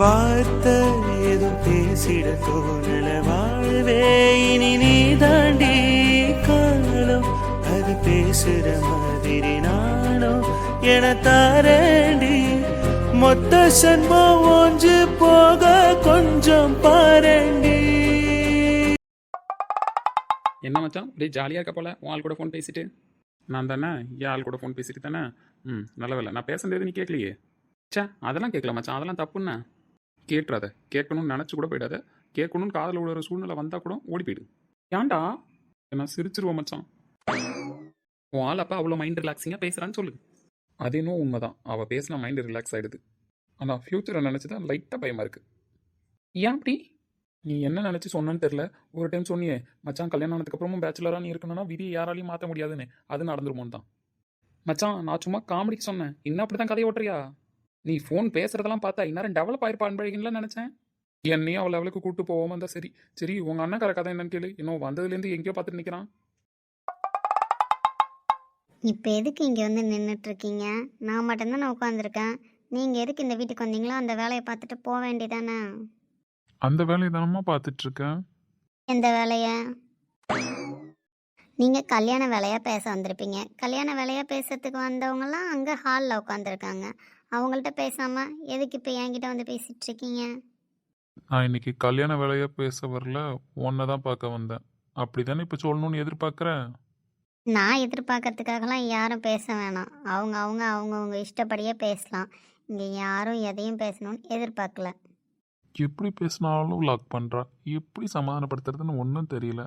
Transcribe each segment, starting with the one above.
வார்த்தை ஏதும் பேசிட தோணல வாழ்வே இனி நீ தாண்டி காலம் அது பேசுற மாதிரி நானும் என தாரண்டி மொத்த சன்மம் ஒன்று போக கொஞ்சம் பாரண்டி. என்ன மச்சான் அப்படியே ஜாலியாக இருக்க போல உன் ஆள் கூட ஃபோன் பேசிட்டு? நான் தானே என் ஆள் கூட ஃபோன் பேசிட்டு தானே. நல்ல வேலை நான் பேசுறது நீ கேட்கலையே. சே அதெல்லாம் கேட்கல மச்சான், அதெல்லாம் தப்புன்னு கேட்டுறாத. கேட்கணும்னு நினச்சி கூட போயிடாத. கேட்கணும்னு காதில் விழுற சூழ்நிலை வந்தால் கூட ஓடி போயிடு. ஏன்டா நான் சிரிச்சிருவோம் மச்சான். உன் ஆள் அப்போ அவ்வளோ மைண்ட் ரிலாக்ஸிங்காக பேசுகிறான்னு சொல்லு. அது இன்னும் உண்மைதான், அவள் பேசினா மைண்டு ரிலாக்ஸ் ஆகிடுது. ஆனால் ஃப்யூச்சரை நினச்சி தான் லைட்டாக பயமாக இருக்குது. ஏன் அப்படி? நீ என்ன நினச்சி சொன்னேன்னு தெரில. ஒரு டைம் சொன்னியே மச்சான் கல்யாணம் ஆனதுக்கப்புறமும் பேச்சுலராக நீ இருக்கணும்னா விதியை யாராலையும் மாற்ற முடியாதுன்னு. அது நடந்துருமோன்னு தான் மச்சான். நான் சும்மா காமெடிக்கு சொன்னேன். இன்னும் அப்படி தான் கதையை ஓட்டுறியா? நீ ஃபோன் பேசுறதெல்லாம் பார்த்தா இன்னும் டெவலப் ஆயிருப்பான் பழகின்லாம் நினச்சேன். என்னையும் அவள் அவளுக்கு கூப்பிட்டு போவோமா இருந்தா சரி. சரி உங்கள் அண்ணன் கதை என்னன்னு கேளு. இன்னும் வந்ததுலேருந்து எங்கேயோ பார்த்துட்டு நிற்கிறான். இப்போ எதுக்கு இங்கே வந்து நின்றுட்டு இருக்கீங்க? நான் மட்டும்தான் நான் உட்காந்துருக்கேன். நீங்கள் எதுக்கு இந்த வீட்டுக்கு வந்தீங்களோ அந்த வேலையை பார்த்துட்டு போக வேண்டியதானே? அந்த வேலையை தானம்மா பார்த்துட்டு இருக்கேன். எந்த வேலையை? நீங்கள் கல்யாண வேலையாக பேச வந்திருப்பீங்க. கல்யாண வேலையாக பேசுறதுக்கு வந்தவங்கலாம் அங்கே ஹாலில் உட்காந்துருக்காங்க. அவங்கள்ட்ட பேசாமல் எதுக்கு இப்போ என்கிட்ட வந்து பேசிகிட்டு இருக்கீங்க? நான் இன்னைக்கு கல்யாண வேலையை பேச வரல, உன்னை தான் பார்க்க வந்தேன். அப்படி தானே இப்போ சொல்லணும்னு எதிர்பார்க்குறேன். நான் எதிர்பார்க்கறதுக்காகலாம் யாரும் பேச வேணாம். அவங்கவுங்க இஷ்டப்படியே பேசலாம். இங்கே யாரும் எதையும் பேசணும்னு எதிர்பார்க்கல. எப்படி பேசினாலும் லாக் பண்ணுறா. எப்படி சமாதானப்படுத்துறதுன்னு ஒன்றும் தெரியல.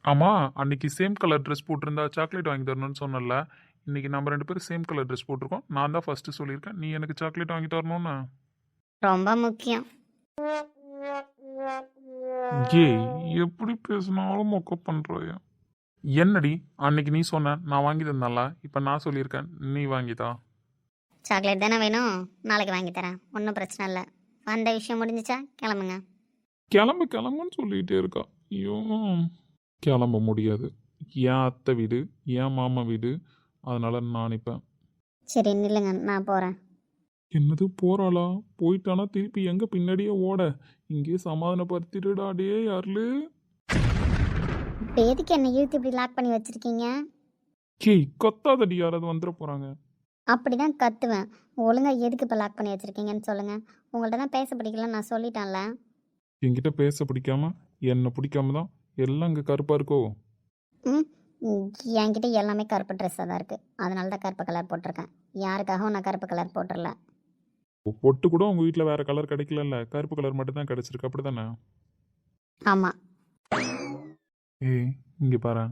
ஆமாம், அன்னைக்கு சேம் கலர் ட்ரெஸ் போட்டிருந்தா சாக்லேட் வாங்கி தரணும்னு சொன்னல. இன்னைக்கு நம்ம 2 பேரும் சேம் கலர் ட்ரெஸ் போட்டிருக்கோம். நான் தான் ஃபர்ஸ்ட் சொல்லியிருக்கேன் நீ எனக்கு சாக்லேட் வாங்கி தரணும்னு. ரொம்ப முக்கியம். ஏய் எப்படி பேசினாலும் மொக்க பண்ணுறாயா? என்னடி அன்னைக்கு நீ சொன்ன நான் வாங்கி தந்தல, இப்போ நான் சொல்லியிருக்கேன் நீ வாங்கிதா. சாக்லேட் தானே வேணும்? நாளைக்கு வாங்கி தரேன், ஒன்றும் பிரச்சனை இல்லை. வந்த விஷயம் முடிஞ்சிச்சா? கிளம்புங்க. கிளம்புன்னு சொல்லிகிட்டே இருக்கா. ஐயோ கிளம்ப முடியாது. என் அத்தை வீடு, என் மாமா வீடு, அதனால நான் நிற்பேன். சரி நில்லுங்க, நான் போகிறேன். என்னது போகிறாளா? போயிட்டானா திருப்பி எங்கே பின்னாடியே ஓட? இங்கே சமாதானப்படுத்திடுடா டே யாருலு. இப்போ எதுக்கு என்னை இழுத்து இப்படி லாக் பண்ணி வச்சுருக்கீங்க? கேய் கொத்தாதடி, யாராவது வந்துட போகிறாங்க. அப்படி தான் கத்துவேன். ஒழுங்காக எதுக்கு இப்போ லாக் பண்ணி வச்சுருக்கீங்கன்னு சொல்லுங்கள். உங்கள்கிட்ட தான் பேச பிடிக்கலன்னு நான் சொல்லிட்டேன்ல. என்கிட்ட பேச பிடிக்காம என்னை பிடிக்காம தான் எல்லாம் இங்கே கருப்பாக இருக்கோ? ம் என்கிட்ட எல்லாமே கருப்பு ட்ரெஸ்ஸாக தான் இருக்குது. அதனால தான் கருப்பு கலர் போட்டிருக்கேன். யாருக்காகவும் நான் கருப்பு கலர் போட்டுடல. பொட்டு கூட உங்கள் வீட்டில் வேறு கலர் கிடைக்கலல்ல, கருப்பு கலர் மட்டும் தான் கிடச்சிருக்கு, அப்படி தானே? ஆமாம். ஏய் இங்கே பாரு.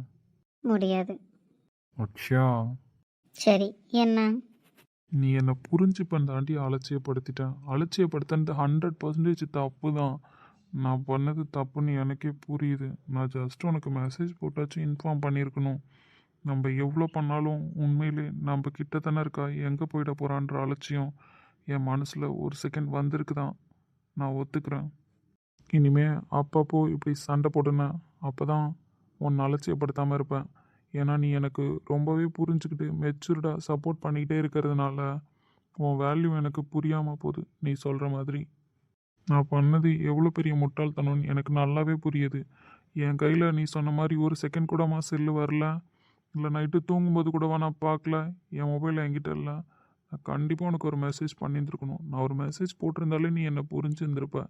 முடியாது. அச்சா சரி என்ன? நீ என்னை புரிஞ்சுப்பேன் தாண்டி அலட்சியப்படுத்திட்டேன். அலட்சியப்படுத்துறது 100% தப்பு தான். நான் பண்ணது தப்புன்னு எனக்கே புரியுது. நான் ஜஸ்ட் உனக்கு மெசேஜ் போட்டாச்சும் இன்ஃபார்ம் பண்ணியிருக்கணும். நம்ம எவ்வளோ பண்ணாலும் உண்மையிலே நம்ம கிட்ட தானே இருக்கா, எங்கே போயிட போகிறான்ற அலட்சியம் என் மனசில் ஒரு செகண்ட் வந்திருக்கு தான். நான் ஒத்துக்கிறேன். இனிமே அப்பப்போ இப்படி சண்டை போட்டுனேன் அப்போ தான் உன்னை அலட்சியப்படுத்தாமல் இருப்பேன். ஏன்னா நீ எனக்கு ரொம்பவே புரிஞ்சுக்கிட்டு மெச்சூர்டாக சப்போர்ட் பண்ணிக்கிட்டே இருக்கிறதுனால உன் வேல்யூ எனக்கு புரியாமல் போகுது. நீ சொல்கிற மாதிரி நான் பண்ணது எவ்வளோ பெரிய முட்டாள்தனம்னு எனக்கு நல்லாவே புரியுது. என் கையில் நீ சொன்ன மாதிரி ஒரு செகண்ட் கூடமா செல்லு வரல, இல்லை நைட்டு தூங்கும்போது கூடவா நான் பார்க்கல, என் மொபைல் என்கிட்ட இல்லை. நான் கண்டிப்பாக உனக்கு ஒரு மெசேஜ் பண்ணியிருந்துருக்கணும். நான் ஒரு மெசேஜ் போட்டிருந்தாலே நீ என்னை புரிஞ்சுருந்துருப்ப.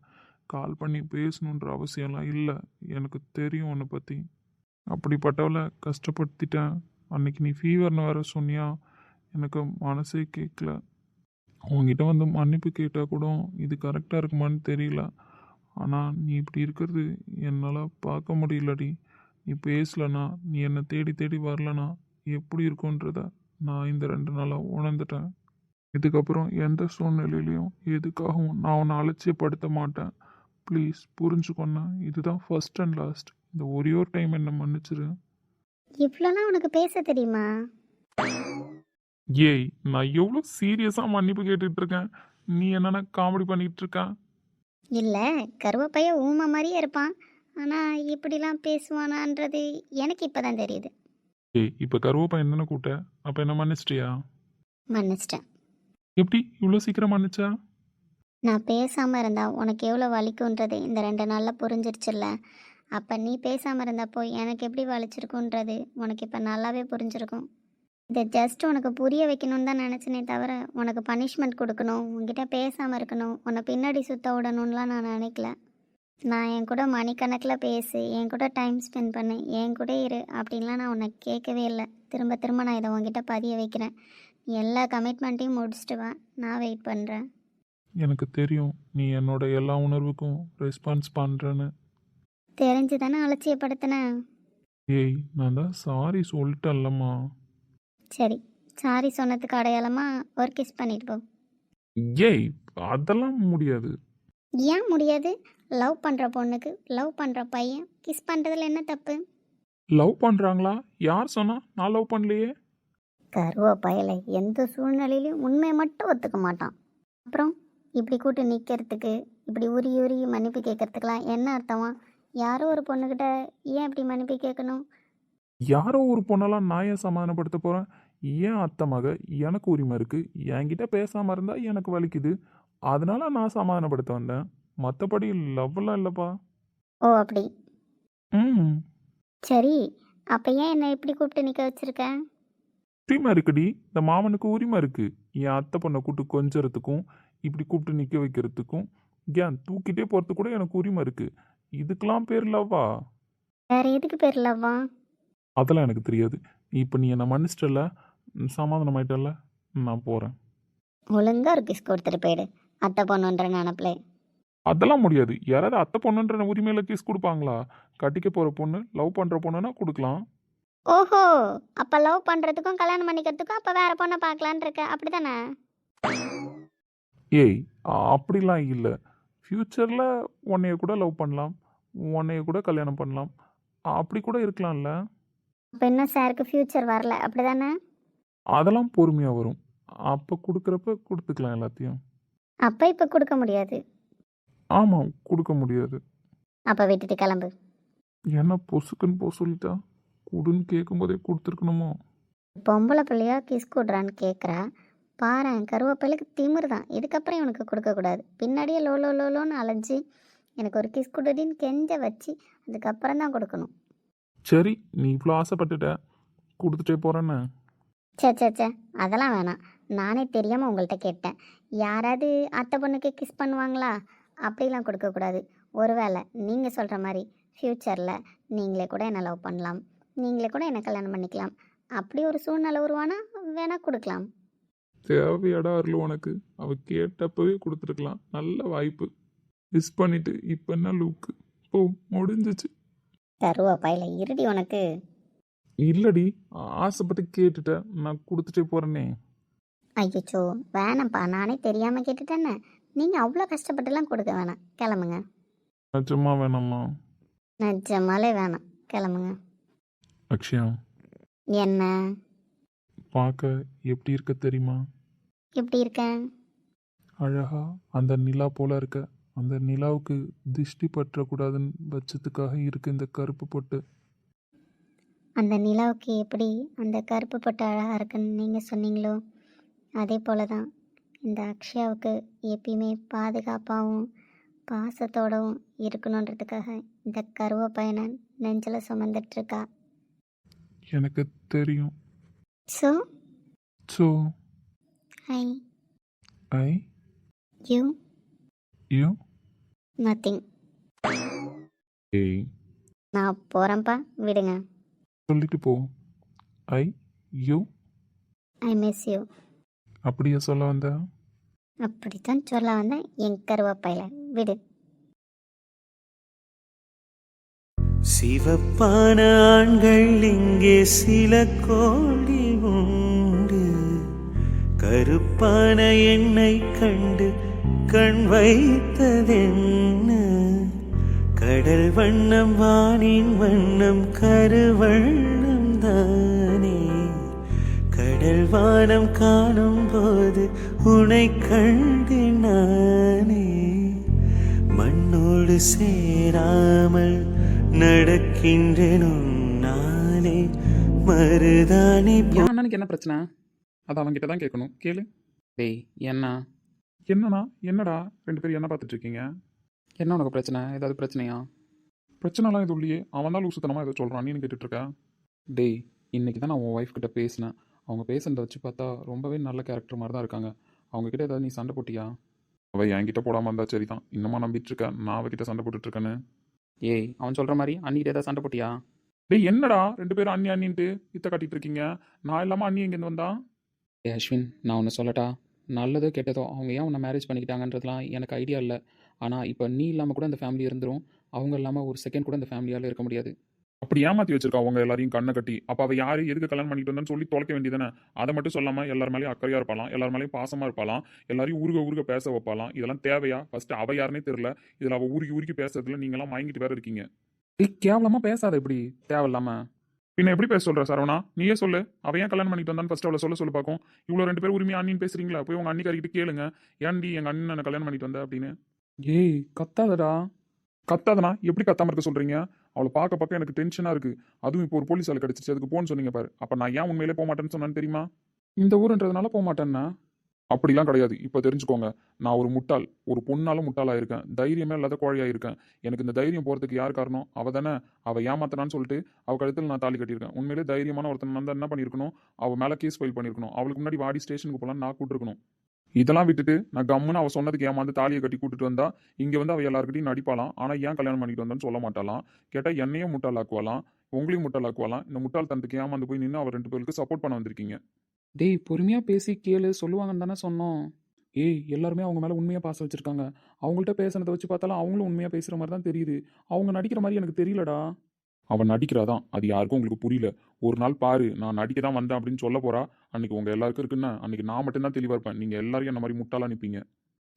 கால் பண்ணி பேசணுன்ற அவசியம்லாம் இல்லை. எனக்கு தெரியும் உன்னை பற்றி. அப்படிப்பட்டவளை கஷ்டப்படுத்திட்டேன். அன்னைக்கு நீ ஃபீவர்னு வேறு சொன்னியா, எனக்கு மனசே கேட்கல. உங்ககிட்ட வந்து மன்னிப்பு கேட்டால் கூட இது கரெக்டாக இருக்குமான்னு தெரியல. ஆனால் நீ இப்படி இருக்கிறது என்னால் பார்க்க முடியலடி. நீ பேசலனா, நீ என்னை தேடி தேடி வரலனா எப்படி இருக்குன்றத நான் இந்த 2 நாளாக உணர்ந்துட்டேன். இதுக்கப்புறம் எந்த சூழ்நிலையிலையும் எதுக்காகவும் நான் உன்னை அலட்சியப்படுத்த மாட்டேன். ப்ளீஸ் புரிஞ்சுக்கொண்ணா. இதுதான் ஃபர்ஸ்ட் அண்ட் லாஸ்ட். இந்த ஒரே ஒரு டைம் என்னை மன்னிச்சிரு. இவ்வளோலாம் உனக்கு பேச தெரியுமா? ஏய் நான் எவ்வளோ சீரியஸாக மன்னிப்பு கேட்டுட்டு இருக்கேன், நீ என்னென்ன காமெடி பண்ணிகிட்டு இருக்க? இல்லை, கருவப்பைய ஊமை மாதிரியே இருப்பான். ஆனால் இப்படிலாம் பேசுவானான்றது எனக்கு இப்போ தான் தெரியுது. ஏய் இப்போ கருவப்பா என்னென்ன கூட்ட, அப்போ என்ன மன்னிச்சிட்டியா? மன்னிச்சிட்டேன். எப்படி இவ்வளோ சீக்கிரம் மன்னிச்சா? நான் பேசாமல் இருந்தால் உனக்கு எவ்வளோ வலிக்குன்றது இந்த 2 நாளில் புரிஞ்சிருச்சுல்ல. அப்போ நீ பேசாமல் இருந்தப்போ எனக்கு எப்படி வலிச்சிருக்குன்றது உனக்கு இப்போ நல்லாவே புரிஞ்சிருக்கும். இதை ஜஸ்ட் உனக்கு புரிய வைக்கணும்னு தான் நினச்சினே தவிர உனக்கு பனிஷ்மெண்ட் கொடுக்கணும், உன்கிட்ட பேசாமல் இருக்கணும், உன்னை பின்னாடி சுத்த விடணும்லாம் நான் நினைக்கல. நான் என் கூட மணிக்கணக்கில் பேசு, என் கூட டைம் ஸ்பெண்ட் பண்ணு, என் கூட இரு அப்படின்லாம் நான் உன்னை கேட்கவே இல்லை. திரும்ப திரும்ப நான் இதை உன்கிட்ட பதிய வைக்கிறேன். நீ எல்லா கமிட்மெண்ட்டையும் முடிச்சுட்டு வா, நான் வெயிட் பண்ணுறேன். எனக்கு தெரியும் நீ என்னோட எல்லா உணர்வுக்கும் ரெஸ்பான்ஸ் பண்ணுறேன்னு. தெரிஞ்சு தானே அலட்சியப்படுத்தினேன். ஏய், நான் தான் சாரி சொல்லிட்டேன்லம்மா. சரி, சாரி சொன்னதுக்கு அடையாளமாக ஒரு கிஸ் பண்ணிட்டு போ. ஏய், அதெல்லாம் முடியாது. ஏன் முடியாது? லவ் பண்ணுற பொண்ணுக்கு லவ் பண்ணுற பையன் கிஸ் பண்ணுறதுல என்ன தப்பு? லவ் பண்ணுறாங்களா? யார் சொன்னா? நான் லவ் பண்ணலையே. கருவ பயலை எந்த சூழ்நிலையிலையும் உண்மையை மட்டும் ஒத்துக்க மாட்டான். அப்புறம் இப்படி கூட்டு நிற்கிறதுக்கு, இப்படி உருகி உருகி மன்னிப்பு கேட்கறதுக்கெலாம் என்ன அர்த்தமா? யாரோ ஒரு பொண்ணுக்கிட்ட ஏன் இப்படி மன்னிப்பு கேட்கணும்? யாரோ ஒரு பொண்ணெல்லாம் நான் ஏன் சமாதானப்படுத்த போகிறேன்? ஏன் அத்தமாக எனக்கு உரிமை இருக்குது. என்கிட்ட பேசாமல் இருந்தால் எனக்கு வலிக்குது, அதனால நான் சமாதானப்படுத்த வந்தேன். மற்றபடி லவ்லாம் இல்லைப்பா. ஓ அப்படி. ம். சரி, அப்போ ஏன் என்னை இப்படி கூப்பிட்டு நிற்க வச்சுருக்க? உரிமை இருக்குடி. இந்த மாமனுக்கு உரிமை இருக்குது. என் அத்தை பொண்ணை கூப்பிட்டு கொஞ்சறதுக்கும் இப்படி கூப்பிட்டு நிற்க வைக்கிறதுக்கும் ஏன் தூக்கிட்டே போகிறதுக்கு கூட எனக்கு உரிமை இருக்குது. இதுக்கெல்லாம் பேர் லவ்வா? வேறு எதுக்கு பேர் லவ்வா? அதெல்லாம் எனக்கு தெரியாது. இப்போ நீ என்னை மன்னிச்சிட்டல, சமாதானம் ஆயிட்டல, நான் போகிறேன். ஒழுங்காக ஒரு கிஸ் கொடுத்துட்டு போயிடு, அத்தை பொண்ணுன்ற நினப்பில். அதெல்லாம் முடியாது. யாராவது அத்தை பொண்ணுன்ற உரிமையில் கேஸ் கொடுப்பாங்களா? கட்டிக்க போகிற பொண்ணு, லவ் பண்ணுற பொண்ணுன்னா கொடுக்கலாம். ஓஹோ, அப்போ லவ் பண்ணுறதுக்கும் கல்யாணம் பண்ணிக்கிறதுக்கும் அப்போ வேறு பொண்ணை பார்க்கலான் இருக்க, அப்படி தானே? ஏய், அப்படிலாம் இல்லை. ஃப்யூச்சரில் உன்னைய கூட லவ் பண்ணலாம், உன்னைய கூட கல்யாணம் பண்ணலாம், அப்படி கூட இருக்கலாம்ல. அப்போ இன்னும் சாருக்கு ஃப்யூச்சர் வரல, அப்படி தானே? அதெல்லாம் பொறுமையாக வரும். அப்போ கொடுக்குறப்ப கொடுத்துக்கலாம் எல்லாத்தையும். அப்போ இப்போ கொடுக்க முடியாது. ஆமாம், கொடுக்க முடியாது. அப்போ விட்டுட்டு கிளம்பு. என்ன பொசுக்குன்னு போக சொல்லிட்டா? கொடுன்னு கேட்கும்போதே கொடுத்துருக்கணுமோ? பொம்பளை பிள்ளையா கிஸ் கொடுறான்னு கேட்குறா பாரு. கருவேப்பிலைக்கு திமிரு தான். இதுக்கப்புறம் இவனுக்கு கொடுக்கக்கூடாது. பின்னாடியே லோ லோ லோலோன்னு அலைஞ்சி எனக்கு ஒரு கிஸ் கொடுடின்னு கெஞ்ச வச்சு அதுக்கப்புறம் தான் கொடுக்கணும். சரி, நீ இவ்வளோ ஆசைப்பட்டுட்ட, கொடுத்துட்டே போகிறேன்னு. சே, அதெல்லாம் வேணாம். நானே தெரியாமல் உங்கள்கிட்ட கேட்டேன். யாராவது அத்தை பொண்ணுக்கு கிஸ் பண்ணுவாங்களா? அப்படிலாம் கொடுக்கக்கூடாது. ஒருவேளை நீங்கள் சொல்கிற மாதிரி ஃப்யூச்சரில் நீங்களே கூட என்னை லவ் பண்ணலாம், நீங்களே கூட என்னை கல்யாணம் பண்ணிக்கலாம், அப்படி ஒரு சூழ்நிலை உருவானா வேணால் கொடுக்கலாம். தேவையடா அருள் உனக்கு. அவள் கேட்டப்பவே கொடுத்துருக்கலாம். நல்ல வாய்ப்பு மிஸ் பண்ணிட்டு இப்போ என்ன லூக்கு? போ, முடிஞ்சிச்சு. கருவேப்பிலை இருடி உனக்கு. இல்லடி, ஆசைப்பட்டு கேட்டுட்டேன், நான் கொடுத்துட்டே போகிறேனே. ஐயோ வேணாம்ப்பா, நானே தெரியாமல் கேட்டுட்டேன்னு. நீங்கள் அவ்வளோ கஷ்டப்பட்டுலாம் கொடுக்க வேணாம், கிளம்புங்க. நிஜமா வேணாம்மா? நிஜமாலே வேணாம், கிளம்புங்க. அக்ஷயா, என்ன பார்க்க எப்படி இருக்க தெரியுமா? எப்படி இருக்கேன்? அழகா அந்த நிலா போல இருக்க. அந்த நிலாவுக்கு திஷ்டி பற்றக்கூடாதுன்னு பட்சத்துக்காக இருக்கு இந்த கருப்பு பொட்டு. அந்த நிலாவுக்கு எப்படி அந்த கருப்பு பட்டு அழகாக இருக்குன்னு நீங்கள் சொன்னீங்களோ, அதே போல தான் இந்த அக்ஷயாவுக்கு எப்பயுமே பாதுகாப்பாகவும் பாசத்தோடவும் இருக்கணுன்றதுக்காக இந்த கருவேப்பையனை நெஞ்சில் சுமந்துட்டுருக்கா. எனக்கு தெரியும். So so I I you you nothing. ஏய், நான் போகிறேன்ப்பா, விடுங்க. சொல்லிட்டு போ. I you I miss you. அப்படியே சொல்ல வந்த? அப்படித்தான் சொல்ல வந்தேன் என் கருவேப்பையில, விடு. சிவப்பான ஆண்கள் இங்கே சில கோடி உண்டு, கருப்பான எண்ணெய் கண்டு கண் வைத்ததென்ன, கடல் வண்ணம் வானின் வண்ணம் கருவண்ணம் தானே, கடல் வானம் காணும் போது உனை கண்டேன் நானே, மண்ணோடு சேராமல் நடக்கின்றேனோ நானே மருதானே. என் அண்ணனுக்கு என்ன பிரச்சனை? அது அவன்கிட்ட தான் கேட்கணும். கேளு. டேய் என்ன என்னண்ணா என்னடா 2 பேரும் என்ன பார்த்துட்டு இருக்கீங்க? என்ன உனக்கு பிரச்சனை? ஏதாவது பிரச்சனையா? பிரச்சனைலாம் எதுவும் இல்லையே. அவன் தான் லூசுத்தனமாக ஏதோ சொல்கிறான், நீனு கேட்டுட்டு இருக்க. டேய், இன்னைக்கு தான் நான் உன் ஒய்ஃப் கிட்ட பேசினேன். அவங்க பேசுனதை வச்சு பார்த்தா ரொம்பவே நல்ல கேரக்டர் மாதிரி தான் இருக்காங்க. அவங்க கிட்ட ஏதாவது நீ சண்டை போட்டியா? அவள் என்கிட்ட போடாமல் இருந்தா சரி தான். இன்னுமா நம்பிட்டு இருக்க நான் அவகிட்ட சண்டை போட்டுட்டு இருக்கேன்னு? ஏய், அவன் சொல்கிற மாதிரி அன்னிக்கிட்ட ஏதாவது சண்டை போட்டியா? டேய் என்னடா 2 பேரும் அண்ணி அண்ணின்ட்டு இத்த காட்டிட்டு இருக்கீங்க? நான் இல்லாமல் அண்ணி எங்கேருந்து வந்தா? ஏய் அஸ்வின், நான் ஒன்று சொல்லட்டா? நல்லதோ கெட்டதோ அவங்க ஏன் உன்னை மேரேஜ் பண்ணிக்கிட்டாங்கன்றதுலாம் எனக்கு ஐடியா இல்லை. ஆனால் இப்போ நீ இல்லாமல் கூட இந்த ஃபேமிலி இருந்துரும். அவங்க இல்லாமல் ஒரு செகண்ட் கூட இந்த ஃபேமிலியால் இருக்க முடியாது. அப்படி ஏமாத்தி வச்சிருக்கா அவங்க எல்லாரையும் கண்ணை கட்டி. அப்போ அவள் யாரு எதுக்கு கல்யாணம் பண்ணிட்டு வந்தான்னு சொல்லி தொலைக்க வேண்டியதானே? அதை மட்டும் சொல்லாமல் எல்லார் மேலேயும் அக்கறையாக இருப்பாளாம், எல்லார் மேலேயும் பாசமாக இருப்பாளாம், எல்லாரையும் உருக உருக பேச வைப்பாளாம். இதெல்லாம் தேவையா? ஃபர்ஸ்ட் அவள் யாருன்னே தெரியல. இதில் அவள் உருகி உருகி பேசுறதுல நீங்களாம் வாங்கிட்டு வேற இருக்கீங்க. டேய், கேவலமாக பேசாத இப்படி தேவையில்லாமல். பின்ன எப்படி பேச சொல்ற சரவணா? நீயே சொல்லு. அவ ஏன் கல்யாணம் பண்ணிட்டு வந்தான்னு ஃபர்ஸ்ட் அவளை சொல்லு பார்க்கும். இவ்வளோ 2 பேரும் உரிமையா அண்ணின்னு பேசுறீங்களா? போய் உங்க அண்ணிக்காரிக்கிட்ட கேளுங்க. ஏன்டி எங்க அண்ணனை கல்யாணம் பண்ணிட்டு வந்த அப்படின்னு. ஏய், கத்தாதடா. கத்தாதனா எப்படி கத்தாம இருக்க சொல்றீங்க? அவளை பார்க்க எனக்கு டென்ஷனா இருக்கு. அதுவும் இப்போ ஒரு போலீஸ் ஆளு கிடைச்சிச்சு, அதுக்கு போன்னு சொன்னீங்க பாரு. அப்ப நான் ஏன் உண்மையிலே போக மாட்டேன்னு சொன்னேன்னு தெரியுமா? இந்த ஊருன்றதுனால போக மாட்டேன்னா? அப்படிலாம் கிடையாது. இப்போ தெரிஞ்சுக்கோங்க. நான் ஒரு முட்டாள். ஒரு பொண்ணாலும் முட்டாளா இருக்கேன். தைரியமே இல்லாத கோழையா இருக்கேன். எனக்கு இந்த தைரியம் போறதுக்கு யார் காரணம்? அவ தானே. அவ ஏமாத்தனான்னு சொல்லிட்டு அவ கழுத்தில் நான் தாலி கட்டியிருக்கேன். உண்மையிலே தைரியமான ஒருத்தன் நான் தான் என்ன பண்ணியிருக்கணும்? அவ மேல கேஸ் ஃபைல் பண்ணியிருக்கணும். அவளுக்கு முன்னாடி வாடி ஸ்டேஷனுக்கு போலாம் நான் கூட்டிருக்கணும். இதெல்லாம் விட்டுட்டு நான் கம்முன்னு அவ சொன்னதுக்கு ஏமாந்து தாலியை கட்டி கூட்டிட்டு வந்தா இங்க வந்து அவ எல்லாருக்கிட்டையும் நடிப்பாளாம். ஆனா ஏன் கல்யாணம் பண்ணிட்டு வந்தான்னு சொல்ல மாட்டாளாம். கேட்டா என்னையும் முட்டாளாக்குவாளாம், உங்களையும் முட்டாளாக்குவாளாம். இந்த முட்டாள்தனத்துக்கு ஏமாந்து போய் நின்று அவர் 2 பேருக்கு சப்போர்ட் பண்ண வந்திருக்கீங்க. டேய், பொறுமையாக பேசி கேளு, சொல்லுவாங்கன்னு தானே சொன்னோம். ஏய், எல்லாருமே அவங்க மேலே உண்மையாக பாசம் வச்சுருக்காங்க. அவங்கள்ட்ட பேசுனதை வச்சு பார்த்தாலும் அவங்களும் உண்மையாக பேசுகிற மாதிரி தான் தெரியுது. அவங்க நடிக்கிற மாதிரி எனக்கு தெரியலடா. அவன் நடிக்கிறாதான், அது யாருக்கும் உங்களுக்கு புரியல. ஒரு நாள் பாரு, நான் நடிக்க தான் வந்தேன் அப்படின்னு சொல்ல போறா. அன்னைக்கு உங்க எல்லாருக்கும் இருக்குன்னா அன்னைக்கு நான் மட்டும்தான் தெளிவா இருப்பேன். நீங்க எல்லாரையும் அந்த மாதிரி முட்டாளா நிப்பீங்க.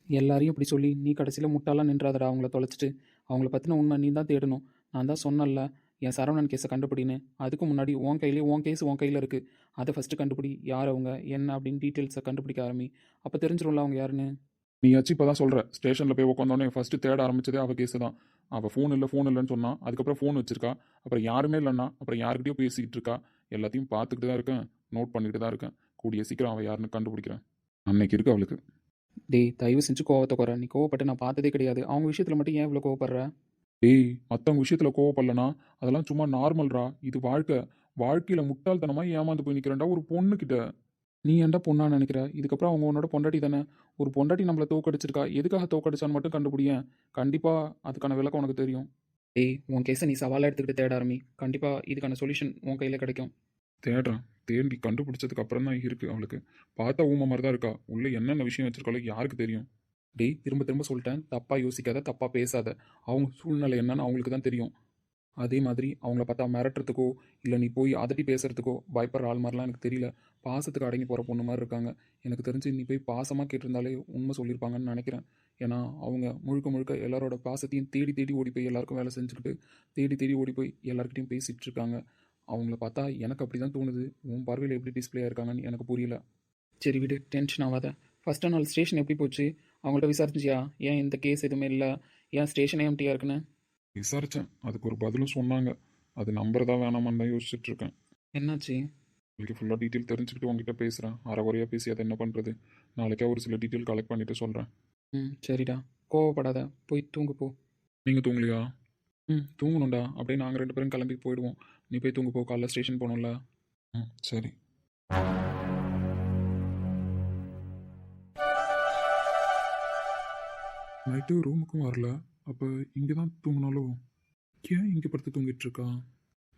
எல்லாரையும் இப்படி சொல்லி நீ கடைசியில் முட்டாளாக நின்றாதடா. அவங்கள தொலைச்சிட்டு அவங்கள பற்றின உண்மை நீ தான் தேடணும். நான் தான் சொன்னேன்ல, என் சரவணன் கேஸை கண்டுபிடின்னு. அதுக்கு முன்னாடி உன் கையிலே உன் கேஸ் உன் கையில் இருக்குது. அதை ஃபஸ்ட்டு கண்டுபிடி. யார் அவங்க என்ன அப்படின்னு டீட்டெயில்ஸை கண்டுபிடிக்க ஆரம்பி. அப்போ தெரிஞ்சிடும்ல அவங்க யாருன்னு. நீயாச்சும் இப்பதான் சொல்ற. ஸ்டேஷன்ல போய் உட்காந்தோடனே ஃபர்ஸ்ட் தேட ஆரம்பிச்சதே அவ கேஸ் தான். அவ ஃபோன் இல்லைன்னு சொன்னா. அதுக்கப்புறம் ஃபோன் வச்சிருக்கா. அப்புறம் யாருமே இல்லைன்னா அப்புறம் யாருக்கிட்டயோ பேசிக்கிட்டு இருக்கா. எல்லாத்தையும் பார்த்துக்கிட்டு தான் இருக்கேன், நோட் பண்ணிட்டு தான் இருக்கேன். கூடிய சீக்கிரம் அவ யாருன்னு கண்டுபிடிக்கிறேன். அன்னைக்கு இருக்கு அவளுக்கு. டேய், தயவு செஞ்சு கோவத்தை குறை. நீ கோவப்பட்டு நான் பார்த்ததே கிடையாது. அவங்க விஷயத்தில் மட்டும் ஏன் இவ்வளோ கோவப்படுற? டேய், மற்றவங்க விஷயத்துல கோவப்படலனா அதெல்லாம் சும்மா நார்மல்ரா. இது வாழ்க்கை. வாழ்க்கையில முட்டாள்தனமா ஏமாந்து போய் நிக்கிறேன்டா ஒரு பொண்ணு கிட்ட. நீ ஏன்டா பொண்ணா நினைக்கிற? இதுக்கப்புறம் அவங்க உன்னோட பொண்டாட்டி தானே. ஒரு பொண்டாட்டி நம்மளை தோக்கடிச்சிருக்கா. எதுக்காக தோக்கடிச்சான்னு மட்டும் கண்டுபிடியேன். கண்டிப்பாக அதுக்கான விளக்கம் உனக்கு தெரியும். டேய், உன் கேஸை நீ சவாலாக எடுத்துக்கிட்டு தேட ஆரம்பி. கண்டிப்பாக இதுக்கான சொல்யூஷன் உன் கையில் கிடைக்கும். தேடுறான். தேடி கண்டுபிடிச்சதுக்கு அப்புறம் தான் இருக்கு அவளுக்கு. பார்த்தா ஊமை மாதிரி தான் இருக்கா. உள்ள என்னென்ன விஷயம் வச்சிருக்காளோ யாருக்கு தெரியும்? டேய், திரும்ப திரும்ப சொல்லிட்டேன், தப்பாக யோசிக்காத, தப்பாக பேசாத. அவங்க சூழ்நிலை என்னன்னு அவங்களுக்கு தான் தெரியும். அதே மாதிரி அவங்கள பார்த்தா மிரட்டுறதுக்கோ இல்லை நீ போய் அதட்டி பேசுறதுக்கோ பயப்படுற ஆள் மாதிரிலாம் எனக்கு தெரியல. பாசத்துக்கு அடங்கி போகிற பொண்ணு மாதிரி இருக்காங்க. எனக்கு தெரிஞ்சு நீ போய் பாசமாக கேட்டிருந்தாலே உண்மை சொல்லியிருப்பாங்கன்னு நினைக்கிறேன். ஏன்னா அவங்க முழுக்க முழுக்க எல்லாரோட பாசத்தையும் தேடி தேடி ஓடி போய் எல்லாருக்கும் வேலை செஞ்சுக்கிட்டு தேடி தேடி ஓடி போய் எல்லாருக்கிட்டையும் பேசிகிட்டு இருக்காங்க. அவங்கள பார்த்தா எனக்கு அப்படி தான் தோணுது. உன் பார்வையில் எப்படி டிஸ்பிளே ஆயிருக்காங்கன்னு எனக்கு புரியல. சரி விடு, டென்ஷன் ஆகாத. ஃபஸ்ட்டு நாள் ஸ்டேஷன் எப்படி போச்சு? அவங்கள்ட்ட விசாரிச்சியா? ஏன் இந்த கேஸ் எதுவுமே இல்லை, ஏன் ஸ்டேஷனே எம்டியாக இருக்குன்னு? விசாரிச்சேன். அதுக்கு ஒரு பதிலும் சொன்னாங்க. அது நம்புறதா வேணாமான்னு தான் யோசிச்சுட்டு இருக்கேன். என்னாச்சு? உங்களுக்கு ஃபுல்லாக டீட்டெயில் தெரிஞ்சுக்கிட்டு உங்ககிட்ட பேசுகிறேன். அரைகுறையாக பேசி அதை என்ன பண்ணுறது? நாளைக்கே ஒரு சில டீட்டெயில் கலெக்ட் பண்ணிட்டு சொல்கிறேன். சரிடா, கோவப்படாத, போய் தூங்கு போ. நீங்கள் தூங்கலையா? தூங்கணும்டா. அப்படியே நாங்கள் 2 பேரும் கிளம்பி போயிடுவோம். நீ போய் தூங்கு போ, காலைல ஸ்டேஷன் போகணும்ல. சரி. நைட்டு ரூமுக்கும் வரல. அப்போ இங்கே தான் தூங்கினாலோ? ஏன் இங்கே படுத்து தூங்கிட்டு இருக்கா?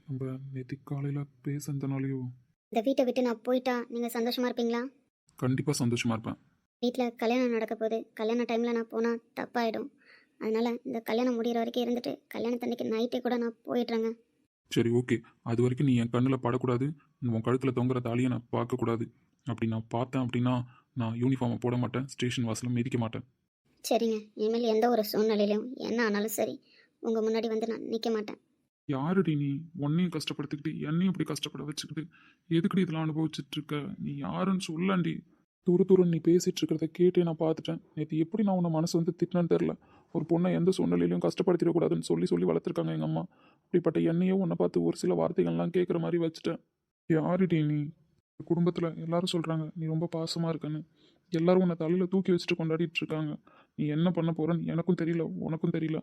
நம்ம நேற்று காலையில் பேசுனதுனாலையோ? இந்த வீட்டை விட்டு நான் போயிட்டா நீங்கள் சந்தோஷமாக இருப்பீங்களா? கண்டிப்பாக சந்தோஷமாக இருப்பேன். வீட்டில் கல்யாணம் நடக்க போகுது. கல்யாண டைமில் நான் போனால் தப்பாயிடும். அதனால் இந்த கல்யாணம் முடிகிற வரைக்கும் இருந்துட்டு கல்யாணத்தன்னைக்கு நைட்டே கூட நான் போயிடுறேங்க. சரி, ஓகே. அது வரைக்கும் நீ என் கண்ணில் படக்கூடாது. உன் கழுத்தில் தொங்குற தாலியை நான் பார்க்கக்கூடாது. அப்படி நான் பார்த்தேன் அப்படின்னா நான் யூனிஃபார்மை போட மாட்டேன், ஸ்டேஷன் வாசலில் மிதிக்க மாட்டேன். சரிங்க, இனிமேல் எந்த ஒரு சூழ்நிலையிலும் என்ன ஆனாலும் சரி உங்கள் முன்னாடி வந்து நான் நிற்க மாட்டேன். யாருடி நீ? உன்னையும் கஷ்டப்படுத்திக்கிட்டு என்னையும் இப்படி கஷ்டப்பட வச்சுக்கிட்டு எதுக்குடி இதெல்லாம் அனுபவிச்சுட்டு இருக்க? நீ யாருன்னு சொல்லண்டி. தூரம் நீ பேசிட்டு இருக்கிறத கேட்டே நான் பார்த்துட்டேன். நேற்று எப்படி நான் உன்னை மனசு வந்து திட்டினேன்னு தெரில. ஒரு பொண்ணை எந்த சூழ்நிலையிலையும் கஷ்டப்படுத்திடக்கூடாதுன்னு சொல்லி சொல்லி வளர்த்துருக்காங்க எங்கள் அம்மா. அப்படிப்பட்ட என்னையே உன்னை பார்த்து ஒரு சில வார்த்தைகள்லாம் கேட்குற மாதிரி வச்சுட்டேன். யாருடி நீ? குடும்பத்தில் எல்லாரும் சொல்கிறாங்க நீ ரொம்ப பாசமாக இருக்கன்னு. எல்லாரும் உன்னை தலையில் தூக்கி வச்சுட்டு கொண்டாடிட்டு இருக்காங்க. நீ என்ன பண்ண போறன்னு எனக்கும் தெரியல, உனக்கும் தெரியல.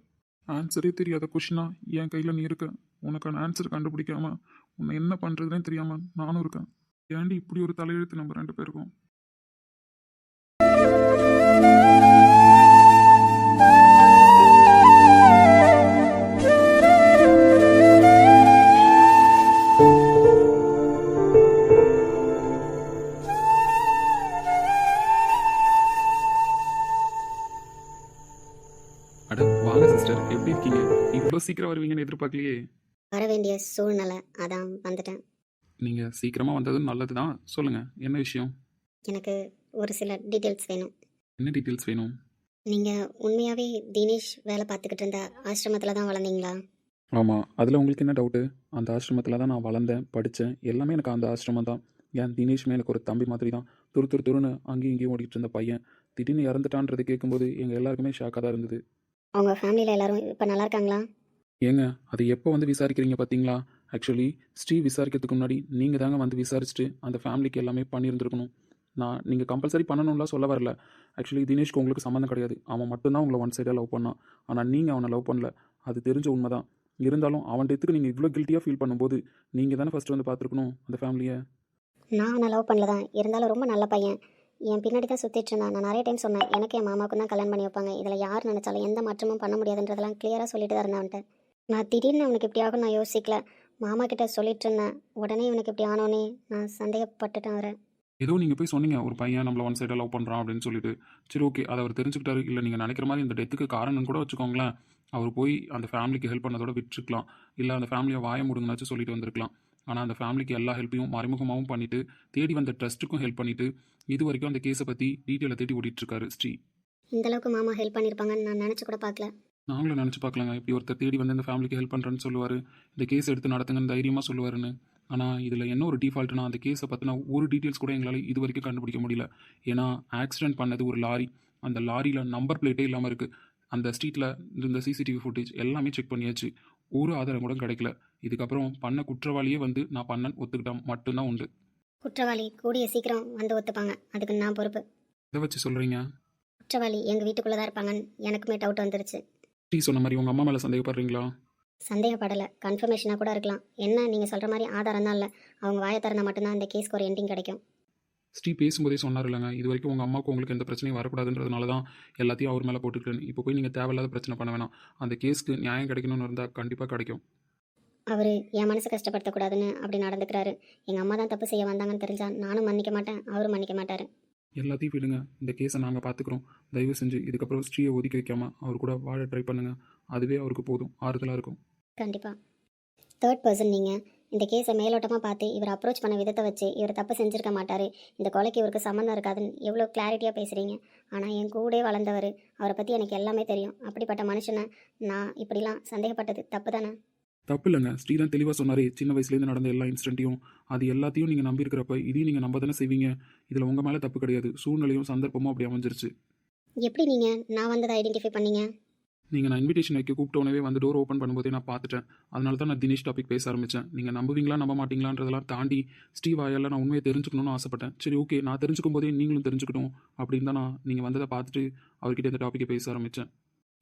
ஆன்சரே தெரியாத கொஷினா என் கையில் நீ இருக்க. உனக்கான ஆன்சர் கண்டுபிடிக்காம உன்னை என்ன பண்ணுறதுனே தெரியாம நானும் இருக்கேன். ஏன்டி இப்படி ஒரு தலையெழுத்து நம்ம 2 பேருக்கும்? அட வாங்க சிஸ்டர், எப்படி இருக்கீங்க? இவ்வளோ சீக்கிரம் வருவீங்கன்னு எதிர்பார்க்கலையே. வர வேண்டிய சூழ்நிலை, அதான் வந்துட்டேன். நீங்கள் சீக்கிரமாக வந்ததும் நல்லது தான். சொல்லுங்கள், என்ன விஷயம்? எனக்கு ஒரு சில டீட்டெயில்ஸ் வேணும். என்ன டீட்டெயில்ஸ் வேணும்? நீங்கள் உண்மையாகவே தினேஷ் வேலை பார்த்துக்கிட்டு இருந்த ஆசிரமத்தில் தான் வளர்ந்தீங்களா? ஆமாம், அதில் உங்களுக்கு என்ன டவுட்டு? அந்த ஆசிரமத்தில் தான் நான் வளர்ந்தேன், படித்தேன், எல்லாமே எனக்கு அந்த ஆசிரமம் தான். ஏன் தினேஷ்மே எனக்கு ஒரு தம்பி மாதிரி தான். துருன்னு அங்கேயும் இங்கேயும் ஓடிட்டு இருந்த பையன் திடீர்னு இறந்துட்டான்றது கேட்கும்போது எங்கள் எல்லாருக்குமே ஷாக்காக தான் இருந்தது. அவங்க ஃபேமிலியில் எல்லாரும் இப்போ நல்லா இருக்காங்களா? ஏங்க, அது எப்போ வந்து விசாரிக்கிறீங்க பார்த்தீங்களா? ஆக்சுவலி ஸ்ரீ விசாரிக்கிறதுக்கு முன்னாடி நீங்கள் தாங்க வந்து விசாரிச்சுட்டு அந்த ஃபேமிலிக்கு எல்லாமே பண்ணியிருந்துருக்கணும். நீங்கள் கம்பல்சரி பண்ணணும்லாம் சொல்ல வரல. ஆக்சுவலி தினேஷ்க்கு உங்களுக்கு சம்மந்தம் கிடையாது. அவன் மட்டும்தான் உங்களை ஒன் சைடாக லவ் பண்ணான். ஆனால் நீங்கள் அவனை லவ் பண்ணல. அது தெரிஞ்ச உண்மை தான். இருந்தாலும் அவன் டெத்துக்கு நீங்கள் இவ்வளோ கில்ட்டியாக ஃபீல் பண்ணும்போது நீங்கள் தானே ஃபஸ்ட்டு வந்து பார்த்துருக்கணும் அந்த ஃபேமிலியை. நான் அவனை லவ் பண்ணல தான், இருந்தாலும் ரொம்ப நல்ல பையன். என் பின்னாடி தான் சுற்றிட்டு இருந்தான். நான் நிறைய டைம் சொன்னேன், எனக்கு என் மாமாவுக்கும் தான் கல்யாணம் பண்ணி வைப்பாங்க, இதில் யார் நினச்சாலும் எந்த மாற்றமும் பண்ண முடியாதுன்றதெல்லாம் கிளியராக சொல்லிட்டு தான் இருந்தேன் அவன்கிட்ட. நான் திடீர்னு அவனுக்கு இப்படி ஆகும் நான் யோசிக்கல. மாமா கிட்ட சொல்லிட்டு இருந்தேன். உடனே இவனுக்கு இப்படி ஆனோன்னே நான் சந்தேகப்பட்டுட்டேன் அவரை. ஏதோ நீங்கள் போய் சொன்னீங்க ஒரு பையன் நம்மளை ஒன் சைடாக லவ் பண்ணுறான் அப்படின்னு சொல்லிட்டு. சரி, ஓகே, அதை அவர் தெரிஞ்சுக்கிட்டாரு. இல்லை நீங்கள் நினைக்கிற மாதிரி இந்த டெத்துக்கு காரணம் கூட வச்சுக்கோங்களேன். அவர் போய் அந்த ஃபேமிலிக்கு ஹெல்ப் பண்ணதோட விட்டுருக்கலாம். இல்லை அந்த ஃபேமிலியை வாய முடுங்கனாச்சும் சொல்லிட்டு வந்திருக்கலாம். ஆனால் அந்த ஃபேமிலிக்கு எல்லா ஹெல்ப்பையும் மறைமுகமாகவும் பண்ணிவிட்டு தேடி வந்த ட்ரஸ்ட்டுக்கும் ஹெல்ப் பண்ணிவிட்டு இது வரைக்கும் அந்த கேஸை பற்றி டீட்டெயிலை தேடி ஓடிட்டுருக்காரு ஸ்ரீ. இந்தளவுக்கு மாமா ஹெல்ப் பண்ணியிருப்பாங்கன்னு நான் நினச்சி கூட பார்க்கல. நாங்களும் நினச்சி பார்க்கலாங்க, இப்படி ஒருத்தர் தேடி வந்து இந்த ஃபேமிலிக்கு ஹெல்ப் பண்ணுறேன்னு சொல்லுவார், இந்த கேஸ் எடுத்து நடத்துங்கன்னு தைரியமாக சொல்லுவாருன்னு. ஆனால் இதில் என்ன ஒரு டிஃபால்ட்னா, அந்த கேஸை பற்றின ஒரு டீட்டெயில்ஸ் கூட எங்களால் இது வரைக்கும் கண்டுபிடிக்க முடியல. ஏன்னா ஆக்சிடென்ட் பண்ணது ஒரு லாரி. அந்த லாரியில் நம்பர் பிளேட்டே இல்லாமல் இருக்குது. அந்த ஸ்ட்ரீட்டில் இருந்த சிசிடிவி ஃபுட்டேஜ் எல்லாமே செக் பண்ணியாச்சு. ஒரு ஆதாரம் கூட கிடைக்கல. இதுக்கப்புறம் பண்ண குற்றவாளியே வந்து நான் பண்ணேன்னு ஒத்துக்கிட்டா மட்டும்தான் உண்டு. குற்றவாளி கூடிய சீக்கிரம் வந்து ஒத்துப்பாங்க, அதுக்கு நான் பொறுப்பு. இதை வச்சு சொல்கிறீங்க? குற்றவாளி எங்கள் வீட்டுக்குள்ளே தான் இருப்பாங்கன்னு எனக்குமே டவுட் வந்துருச்சு. ஸ்ரீ சொன்ன மாதிரி உங்கள் அம்மா மேலே சந்தேகப்படுறீங்களா? சந்தேகப்படலை, கன்ஃபர்மேஷனாக கூட இருக்கலாம். என்ன நீங்கள் சொல்கிற மாதிரி ஆதாரம் தான் இல்லை. அவங்க வாயை திறந்தால் மட்டும்தான் இந்த கேஸ்க்கு ஒரு எண்டிங் கிடைக்கும். ஸ்ரீ பேசும்போதே சொன்னார் இல்லைங்க, இது வரைக்கும் உங்கள் அம்மாவுக்கு உங்களுக்கு எந்த பிரச்சனையும் வரக்கூடாதுன்றதுனால தான் எல்லாத்தையும் அவர் மேலே போட்டுக்கிட்டேன்னு. இப்போ போய் நீங்கள் தேவையில்லாத பிரச்சனை பண்ண வேணாம். அந்த கேஸ்க்கு நியாயம் கிடைக்கணும்னு இருந்தால் கண்டிப்பாக கிடைக்கும். அவர் என் மனசை கஷ்டப்படுத்தக்கூடாதுன்னு அப்படி நடந்துக்கிறாரு. எங்கள் அம்மா தான் தப்பு செய்ய வந்தாங்கன்னு தெரிஞ்சா நானும் மன்னிக்க மாட்டேன், அவரும் மன்னிக்க மாட்டார். எல்லாத்தையும் விடுங்க, இந்த கேஸை நாங்கள் பார்த்துக்குறோம். தயவு செஞ்சு இதுக்கப்புறம் ஸ்ரீயை ஒதுக்கி வைக்காமல் அவர் கூட வாழ ட்ரை பண்ணுங்கள். அதுவே அவருக்கு போதும், ஆறுதலாக இருக்கும். கண்டிப்பாக. தேர்ட் பர்சன் நீங்கள். இந்த கேஸை மேலோட்டமாக பார்த்து இவர் அப்ரோச் பண்ண விதத்தை வச்சு இவர் தப்பு செஞ்சுருக்க மாட்டார், இந்த கொலைக்கு இவருக்கு சம்மந்தம் இருக்காதுன்னு எவ்வளோ கிளாரிட்டியாக பேசுகிறீங்க. ஆனால் என் கூடே வளர்ந்தவர், அவரை பற்றி எனக்கு எல்லாமே தெரியும். அப்படிப்பட்ட மனுஷனை நான் இப்படிலாம் சந்தேகப்பட்டது தப்பு தானே? தப்பு இல்லைங்க, ஸ்ரீ தான் தெளிவாக சொன்னார். சின்ன வயசுலேருந்து நடந்த எல்லா இன்சிடென்ட்டையும் அது எல்லாத்தையும் நீங்கள் நம்பியிருக்கிறப்ப இதையும் நீங்கள் நம்ப தானே செய்வீங்க. இதில் உங்கள் மேலே தப்பு கிடையாது. சூழ்நிலையும் சந்தர்ப்பமும் அப்படி அமைஞ்சிருச்சு. எப்படி நீங்கள் நான் வந்ததை ஐடென்டிஃபை பண்ணீங்க? நீங்கள் நான் இன்விடேஷன் வைக்க கூப்பிட்டோனவே வந்து டோர் ஓப்பன் பண்ணும்போதே நான் பார்த்துட்டேன். அதனால தான் நான் தினேஷ் டாபிக் பேச ஆரம்பித்தேன். நீங்கள் நம்புவீங்களா நம்ப மாட்டீங்களான்றதெல்லாம் தாண்டி ஸ்ரீ வாயால் நான் உண்மையை தெரிஞ்சுக்கணும்னு ஆசைப்பட்டேன். சரி, ஓகே, நான் தெரிஞ்சுக்கும் போதே நீங்களும் தெரிஞ்சுக்கணும் அப்படின்னு தான் நான் நீங்கள் வந்ததை பார்த்துட்டு அவர்கிட்ட இந்த டாப்பிக்கை பேச ஆரம்பித்தேன்.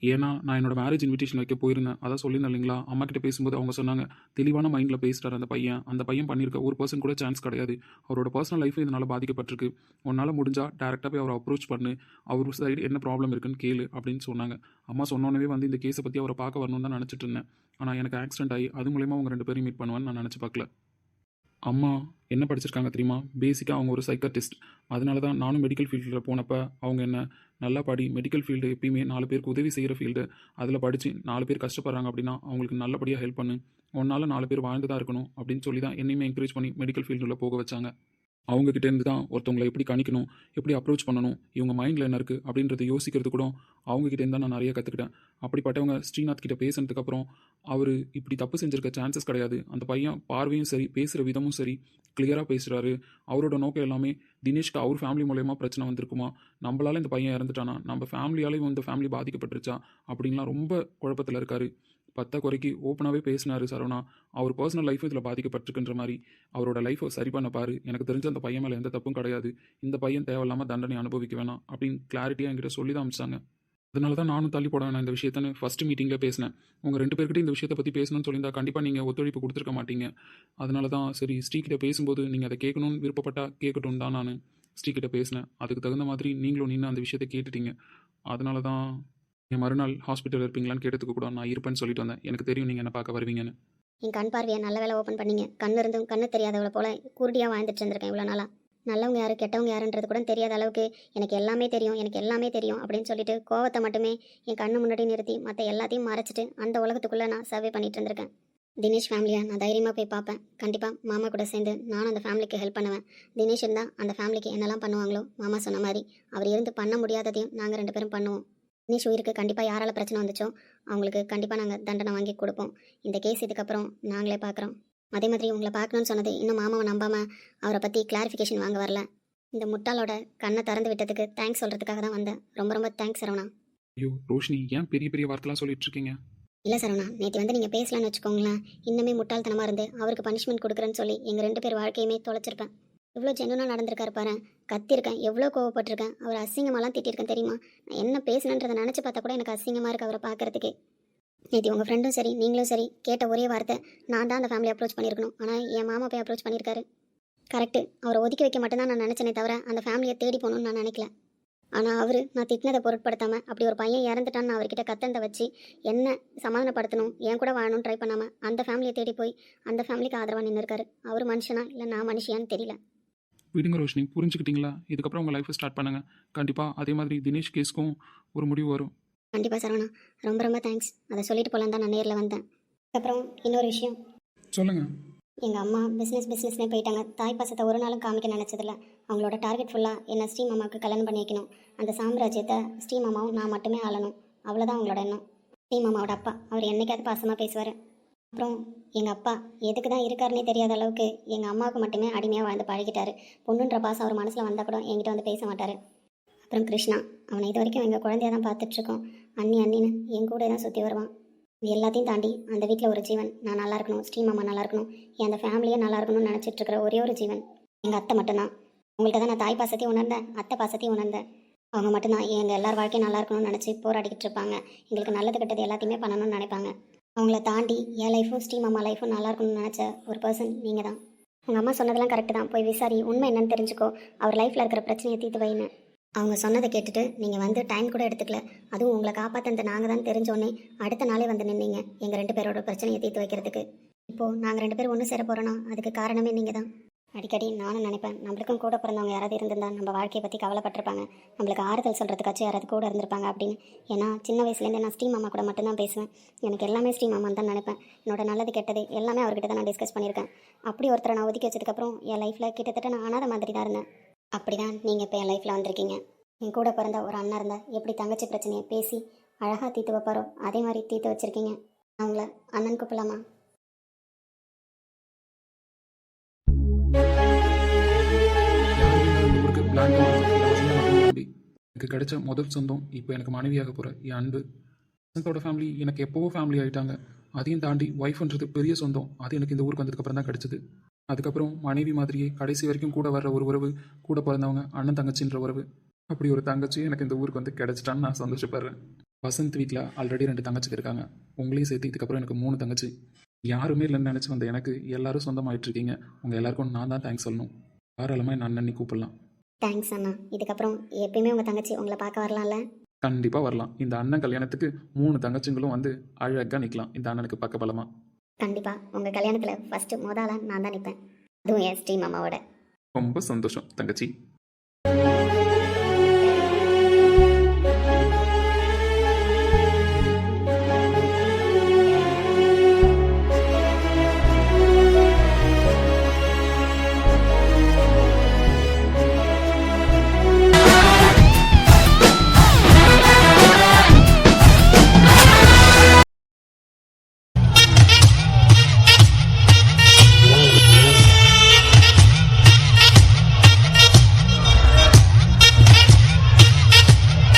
ஏன்னா நான் என்னோட மேரேஜ் இன்விடேஷன் வைக்க போயிருந்தேன். அதான் சொல்லியிருந்தேன் இல்லைங்களா, அம்மா கிட்ட பேசும்போது அவங்க சொன்னாங்க, தெளிவான மைண்டில் பேசிட்டார் அந்த பையன் பண்ணியிருக்க ஒரு பர்சன் கூட சான்ஸ் கிடையாது. அவரோட பர்சனல் லைஃப் இதனால் பாதிக்கப்பட்டிருக்கு. உன்னால் முடிஞ்சால் டேரெக்டாக போய் அவரை அப்ரோச் பண்ணு, அவர் சைடு என்ன ப்ராப்ளம் இருக்குன்னு கேளு அப்படின்னு சொன்னாங்க. அம்மா சொன்னோன்னே வந்து இந்த கேஸை பற்றி அவரை பார்க்க வரணும்னு தான் நினச்சிட்டு இருந்தேன். ஆனால் எனக்கு ஆக்சிடென்ட் ஆகி அது மூலயமா அவங்க 2 பேரையும் மீட் பண்ணுவேன்னு நான் நினச்சி பார்க்கல. அம்மா என்ன படிச்சிருக்காங்க தெரியுமா? பேசிக்காக அவங்க ஒரு சைக்காட்டிஸ்ட். அதனால தான் நானும் மெடிக்கல் ஃபீல்டில் போனப்போ அவங்க என்ன நல்லா படி, மெடிக்கல் ஃபீல்டு எப்பயுமே 4 பேருக்கு உதவி செய்கிற ஃபீல்டு, அதில் படித்து 4 பேர் கஷ்டப்படுறாங்க அப்படின்னா அவங்களுக்கு நல்லபடியாக ஹெல்ப் பண்ணு, உன்னால் 4 பேர் வாழ்ந்து தான் இருக்கணும் அப்படின்னு சொல்லி தான் என்னையுமே என்கரேஜ் பண்ணி மெடிக்கல் ஃபீல்டில் போக வச்சாங்க. அவங்ககிட்டேருந்து தான் ஒருத்தவங்களை எப்படி கணிக்கணும், எப்படி அப்ரோச் பண்ணணும், இவங்க மைண்டில் என்ன இருக்குது அப்படின்றத யோசிக்கிறது கூட அவங்ககிட்டேருந்து தான் நான் நிறைய கற்றுக்கிட்டேன். அப்படிப்பட்டவங்க ஸ்ரீநாத் கிட்ட பேசினதுக்கப்புறம் அவர் இப்படி தப்பு செஞ்சுருக்க சான்சஸ் கிடையாது. அந்த பையன் பார்வையும் சரி, பேசுகிற விதமும் சரி, கிளியராக பேசுகிறாரு. அவரோட நோக்கம் எல்லாமே தினேஷ்க்கு அவர் ஃபேமிலி மூலயமா பிரச்சனை வந்திருக்குமா, நம்மளால இந்த பையன் இறந்துட்டானா, நம்ம ஃபேமிலியாலேயும் இந்த ஃபேமிலி பாதிக்கப்பட்டுருச்சா அப்படின்லாம் ரொம்ப குழப்பத்தில் இருக்காரு. பத்த குறைக்கு ஓப்பனாகவே பேசினாரு சரவணா. அவர் பர்சனல் லைஃப் இதில் பாதிக்கப்பட்டிருக்குன்ற மாதிரி. அவரோட லைஃப்பை சரி பண்ண பாரு, எனக்கு தெரிஞ்ச அந்த பையன் மேலே எந்த தப்பும் கிடையாது, இந்த பையன் தேவையில்லாமல் தண்டனை அனுபவிக்க வேணாம் அப்படின்னு கிளாரிட்டியாக என்கிட்ட சொல்லி தான் அமிச்சாங்க. அதனால தான் நானும் தள்ளி போட வேணாம் இந்த விஷயத்தன்னு ஃபஸ்ட்டு மீட்டிங்கில் பேசினேன். உங்கள் 2 பேர்கிட்ட இந்த விஷயத்தை பற்றி பேசணும்னு சொல்லியிருந்தா கண்டிப்பாக நீங்கள் ஒத்துழைப்பு கொடுத்துருக்க மாட்டீங்க. அதனால தான் சரி ஸ்ரீகிட்ட பேசும்போது நீங்கள் அதை கேட்கணும்னு விருப்பப்பட்டா கேட்கட்டும் தான் நான் ஸ்ரீகிட்ட பேசினேன். அதுக்கு தகுந்த மாதிரி நீங்களும் நின்று அந்த விஷயத்தை கேட்டுட்டீங்க. அதனால தான் நீங்கள் மறுநாள் ஹாஸ்பிட்டல் இருப்பீங்களான்னு கேட்டதுக்கு கூட நான் இருப்பேன்னு சொல்லிட்டு வந்தேன். எனக்கு தெரியும் நீங்கள் என்ன பார்க்க வருவீங்கன்னு. என் கண் பார்வையை நல்ல வேலை ஓப்பன் பண்ணீங்க. கண் இருந்தும் கண்ணு தெரியாதவளை போல குருடியாக வாழ்ந்துட்டு இருந்திருக்கேன் இவ்வளோ நாளாக. நல்லவங்க யாரு கெட்டவங்க யாருன்றது கூட தெரியாத அளவுக்கு எனக்கு எல்லாமே தெரியும் அப்படின்னு சொல்லிட்டு கோவத்தை மட்டுமே என் கண்ணு முன்னாடி நிறுத்தி மற்ற எல்லாத்தையும் மறைச்சிட்டு அந்த உலகத்துக்குள்ளே நான் சர்வே பண்ணிட்டு இருந்திருக்கேன். தினேஷ் ஃபேமிலியை நான் தைரியமாக போய் பார்ப்பேன். கண்டிப்பாக மாமா கூட சேர்ந்து நானும் அந்த ஃபேமிலிக்கு ஹெல்ப் பண்ணுவேன். தினேஷ் இருந்தால் அந்த ஃபேமிலிக்கு என்னெல்லாம் பண்ணுவாங்களோ மாமா சொன்ன மாதிரி அவர் இருந்து பண்ண முடியாததையும் நாங்கள் 2 பேரும் பண்ணுவோம். தினேஷ் உயிருக்கு கண்டிப்பாக யாரால பிரச்சனை வந்துச்சோ அவங்களுக்கு கண்டிப்பாக நாங்கள் தண்டனை வாங்கி கொடுப்போம். இந்த கேஸ் இதுக்கப்புறம் நாங்களே பார்க்குறோம். அதே மாதிரி உங்களை பார்க்கணும்னு சொன்னது இன்னும் மாமாவை நம்பாமல் அவரை பற்றி கிளாரிஃபிகேஷன் வாங்க வரல. இந்த முட்டாளோட கண்ணை திறந்து விட்டதுக்கு தேங்க்ஸ் சொல்கிறதுக்காக தான் வந்தேன். ரொம்ப ரொம்ப தேங்க்ஸ் சரவணா. ஐயோ ரோஷினி, ஏன் பெரிய பெரிய வார்த்தைலாம் சொல்லிட்டு இருக்கீங்க? இல்லை சரவணா, நேற்று வந்து நீங்கள் பேசலான்னு வச்சுக்கோங்களேன், இன்னுமே முட்டாள்தனமாக இருந்து அவருக்கு பனிஷ்மெண்ட் கொடுக்குறேன்னு சொல்லி எங்கள் 2 பேர் வாழ்க்கையுமே தொலைச்சிருப்பேன். எவ்வளோ ஜென்வனாக நடந்திருக்காரு பாரு. கத்திருக்கேன், எவ்வளோ கோவப்பட்டிருக்கேன், அவர் அசிங்கமாலாம் திட்டிருக்கேன் தெரியுமா? நான் என்ன பேசணுன்றதை நினச்சி பார்த்தா கூட எனக்கு அசிங்கமாக இருக்குது அவரை பார்க்குறதுக்கு. நேற்று உங்கள் ஃப்ரெண்டும் சரி நீங்களும் சரி கேட்ட ஒரே வார்த்தை, நான் தான் அந்த ஃபேமிலி அப்ரோச் பண்ணியிருக்கணும், ஆனால் என் மாமா போய் அப்ரோச் பண்ணியிருக்காரு. கரெக்டு, அவரை ஒதுக்கி வைக்க மட்டும்தான் நான் நினச்சேனே தவிர அந்த ஃபேமிலியை தேடி போகணுன்னு நான் நினைக்கல. ஆனால் அவர் நான் திட்டினதை பொருட்படுத்தாமல் அப்படி ஒரு பையன் இறந்துட்டான்னு நான் அவர்கிட்ட கத்தந்த வச்சு என்ன சமாதானப்படுத்தணும், என் கூட வாழணும்னு ட்ரை பண்ணாமல் அந்த ஃபேமிலியை தேடி போய் அந்த ஃபேமிலிக்கு ஆதரவாக நின்று இருக்காரு. அவர் மனுஷனா இல்லை நான் மனுஷியான்னு தெரியல. விடுங்க ரோஷினி, புரிஞ்சுக்கிட்டீங்களா? இதுக்கப்புறம் உங்கள் லைஃப்பை ஸ்டார்ட் பண்ணுங்கள். கண்டிப்பாக அதே மாதிரி தினேஷ் கேஸ்க்கும் ஒரு முடிவு வரும். கண்டிப்பாக சரவணா, ரொம்ப ரொம்ப தேங்க்ஸ். அதை சொல்லிட்டு போகலான்னு தான் நான் நேரில் வந்தேன். அப்புறம் இன்னொரு விஷயம், சொல்லுங்கள். எங்கள் அம்மா பிஸ்னஸ்னே போயிட்டாங்க. தாய் பாசத்தை ஒரு நாளும் காமிக்க நினச்சதில்ல. அவங்களோட டார்கெட் ஃபுல்லாக என்ன ஸ்ரீ மாமாவுக்கு கல்யாணம் பண்ணி வைக்கணும். அந்த சாம்ராஜ்யத்தை ஸ்ரீ மாமாவும் நான் மட்டுமே ஆளணும், அவ்வளோதான் அவங்களோட எண்ணம். ஸ்ரீ மாமாவோட அப்பா அவர் என்னைக்காவது பாசமாக பேசுவார். அப்புறம் எங்கள் அப்பா எதுக்கு தான் இருக்காருன்னே தெரியாத அளவுக்கு எங்கள் அம்மாவுக்கு மட்டுமே அடிமையாக வாழ்ந்து பழகிட்டாரு. பொண்ணுன்ற பாசம் அவர் மனசில் வந்தால் கூட என்கிட்ட வந்து பேச மாட்டார். அப்புறம் கிருஷ்ணா, அவனை இது வரைக்கும் எங்கள் குழந்தையாக தான் பார்த்துட்ருக்கோம். அண்ணின்னு என் கூட தான் சுற்றி வருவான். இது எல்லாத்தையும் தாண்டி அந்த வீட்டில் ஒரு ஜீவன் நான் நல்லா இருக்கணும், ஸ்ரீ மாமா நல்லா இருக்கணும், என் அந்த ஃபேமிலியே நல்லா இருக்கணும்னு நினச்சிட்டு இருக்கிற ஒரே ஒரு ஜீவன் எங்கள் அத்தை மட்டும்தான். உங்கள்கிட்ட தான் நான் தாய் பாசத்தையும் உணர்ந்தேன், அத்தை பாசத்தையும் உணர்ந்தேன். அவங்க மட்டும்தான் எங்கள் எல்லார் வாழ்க்கையும் நல்லா இருக்கணும்னு நினச்சி போராடிக்கிட்டு இருப்பாங்க. எங்களுக்கு நல்லது கெட்டது எல்லாத்தையுமே பண்ணணும்னு நினைப்பாங்க. அவங்கள தாண்டி என் லைஃபும் ஸ்ரீ மாமா லைஃபும் நல்லா இருக்கணும்னு நினச்ச ஒரு பர்சன் நீங்கள் தான். உங்கள் அம்மா சொன்னதெல்லாம் கரெக்டு தான், போய் விசாரி, உண்மை என்னன்னு தெரிஞ்சுக்கோ, அவர் லைஃப்பில் இருக்கிற பிரச்சனையை தீர்த்து வைன்னு. அவங்க சொன்னதை கேட்டுட்டு நீங்கள் வந்து டைம் கூட எடுத்துக்கல. அதுவும் உங்களை காப்பாற்ற நாங்கள் தான் தெரிஞ்சோடனே அடுத்த நாளே வந்து நின்னீங்க எங்கள் 2 பேரோட பிரச்சனையை தீர்த்து வைக்கிறதுக்கு. இப்போது நாங்கள் 2 பேரும் ஒன்று சேர போகிறோன்னா அதுக்கு காரணமே நீங்கள் தான். அடிக்கடி நானும் நினைப்பேன், நம்மளுக்கும் கூட பிறந்தவங்க யாராவது இருந்திருந்தா நம்ம வாழ்க்கையை பற்றி கவலைப்பட்டிருப்பாங்க, நம்மளுக்கு ஆறுதல் சொல்கிறதுக்காச்சும் யாராவது கூட இருந்திருப்பாங்க அப்படின்னு. ஏன்னா சின்ன வயசுலேருந்து நான் ஸ்ரீ மாமா கூட மட்டும்தான் பேசுவேன். எனக்கு எல்லாமே ஸ்ரீ மாமான்னு தான் நினைப்பேன். என்னோட நல்லது கெட்டது எல்லாமே அவர்கிட்ட தான் நான் டிஸ்கஸ் பண்ணியிருக்கேன். அப்படி ஒருத்தரை நான் ஒதுக்கி வச்சதுக்கப்புறம் என் லைஃப்பில் கிட்டத்தட்ட நான் அனாதை மாதிரி தான் இருந்தேன். அப்படி தான் நீங்கள் இப்போ என் லைஃப்பில் வந்திருக்கீங்க. என் கூட பிறந்த ஒரு அண்ணன் இருந்தால் எப்படி தங்கச்சி பிரச்சனையை பேசி அழகாக தீர்த்து வைப்பாரோ அதே மாதிரி தீர்த்து வச்சுருக்கீங்க. நான் உங்களை அண்ணன் கூப்பிடலாமா? எனக்கு கிடைச்ச முதல் சொந்தம் இப்போ எனக்கு மனைவியாக போகிற என் அன்பு. வசந்தோட ஃபேமிலி எனக்கு எப்போவோ ஃபேமிலி ஆகிட்டாங்க. அதையும் தாண்டி ஒய்ஃப்ன்றது பெரிய சொந்தம். அது எனக்கு இந்த ஊருக்கு வந்ததுக்கப்புறம் தான் கிடச்சிது. அதுக்கப்புறம் மனைவி மாதிரியே கடைசி வரைக்கும் கூட வர்ற ஒரு உறவு, கூட பிறந்தவங்க அண்ணன் தங்கச்சின்ற உறவு. அப்படி ஒரு தங்கச்சி எனக்கு இந்த ஊருக்கு வந்து கிடச்சிட்டான்னு நான் சந்தோஷப்படுறேன். வசந்த் வீட்டில் ஆல்ரெடி 2 தங்கச்சிக்கு இருக்காங்க. உங்களையும் சேர்த்து இதுக்கப்புறம் எனக்கு 3 தங்கச்சி. யாருமே இல்லைன்னு நினச்சி வந்த எனக்கு எல்லாரும் சொந்தமாயிட்ருக்கீங்க. உங்கள் எல்லாருக்கும் நான் தான் தேங்க்ஸ் சொல்லணும். தாராளமாக என் அண்ணன் கூப்பிடலாம். தேங்க்ஸ் அண்ணா. இதுக்கப்புறம் எப்பயுமே உங்கள் தங்கச்சி உங்களை பார்க்க வரலாம்ல? கண்டிப்பாக வரலாம். இந்த அண்ணன் கல்யாணத்துக்கு 3 தங்கச்சிங்களும் வந்து அழகாக நிற்கலாம் இந்த அண்ணனுக்கு பக்க பலமாக. கண்டிப்பாக உங்கள் கல்யாணத்தில் ஃபஸ்ட்டு முதல்ல நான் தான் நிற்பேன், அதுவும் என் ஸ்ரீ மாமாவோட. ரொம்ப சந்தோஷம் தங்கச்சி.